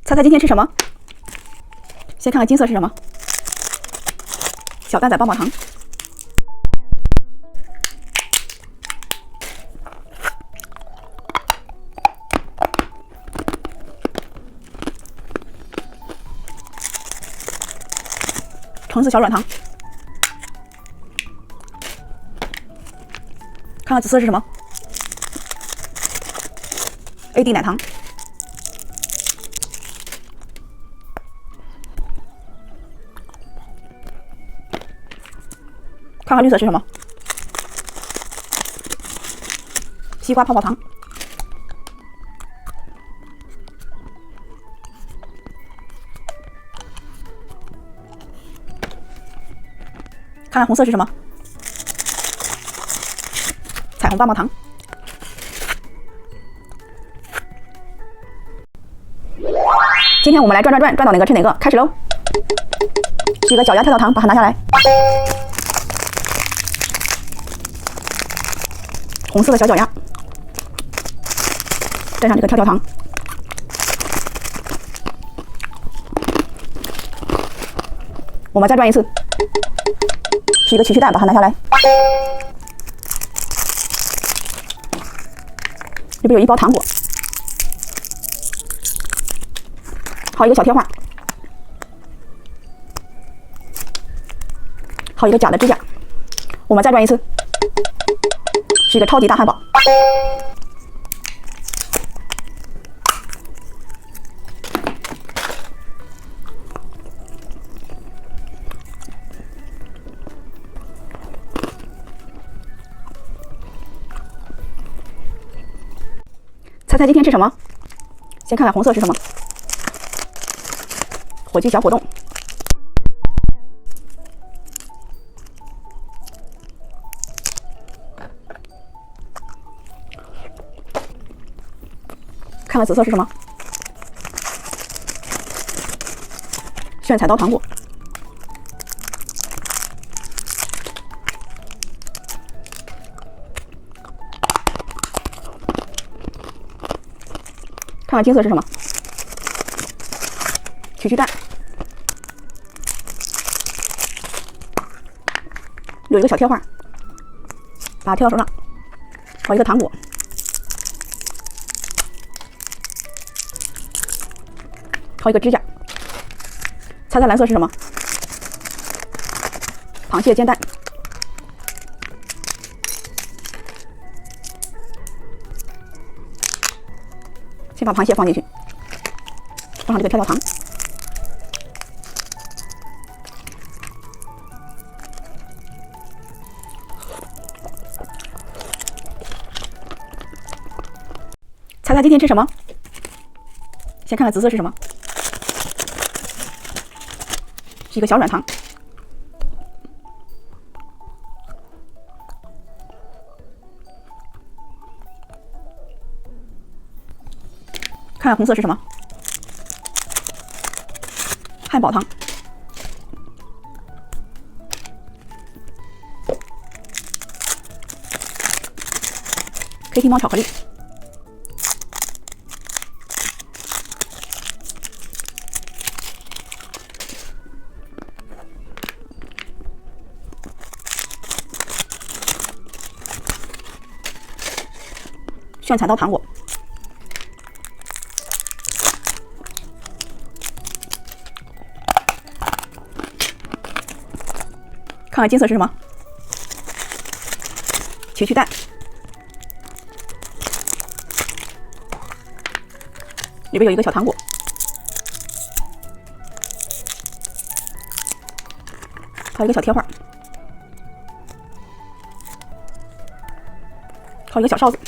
猜猜今天吃什么？先看看金色是什么？小蛋仔棒棒糖。橙色小软糖。看看紫色是什么 ？AD 奶糖。看看绿色是什么？西瓜泡泡糖。看看红色是什么？彩虹棒棒糖。今天我们来转转转，转到哪个吃哪个，开始喽！是一个脚丫跳跳糖，把它拿下来。红色的小脚丫，蘸上这个跳跳糖。我们再转一次，是一个奇趣蛋，把它拿下来。这边有一包糖果，还有一个小贴画，还有一个假的指甲。我们再转一次，是一个超级大汉堡。猜猜今天吃什么？先看看红色是什么？火鸡小果冻。看看紫色是什么？炫彩刀糖果。看看金色是什么？奇趣蛋。有一个小贴画，把它贴到手上。还有一个糖果。还有一个指甲。猜猜蓝色是什么？螃蟹煎蛋。先把螃蟹放进去，放上这个跳跳糖，猜猜今天吃什么？先看看紫色是什么？是一个小软糖。看看红色是什么？汉堡糖。KT 猫巧克力。炫彩刀糖果。看看金色是什么？奇趣蛋。里边有一个小糖果，还有一个小贴画，还有一个小哨子。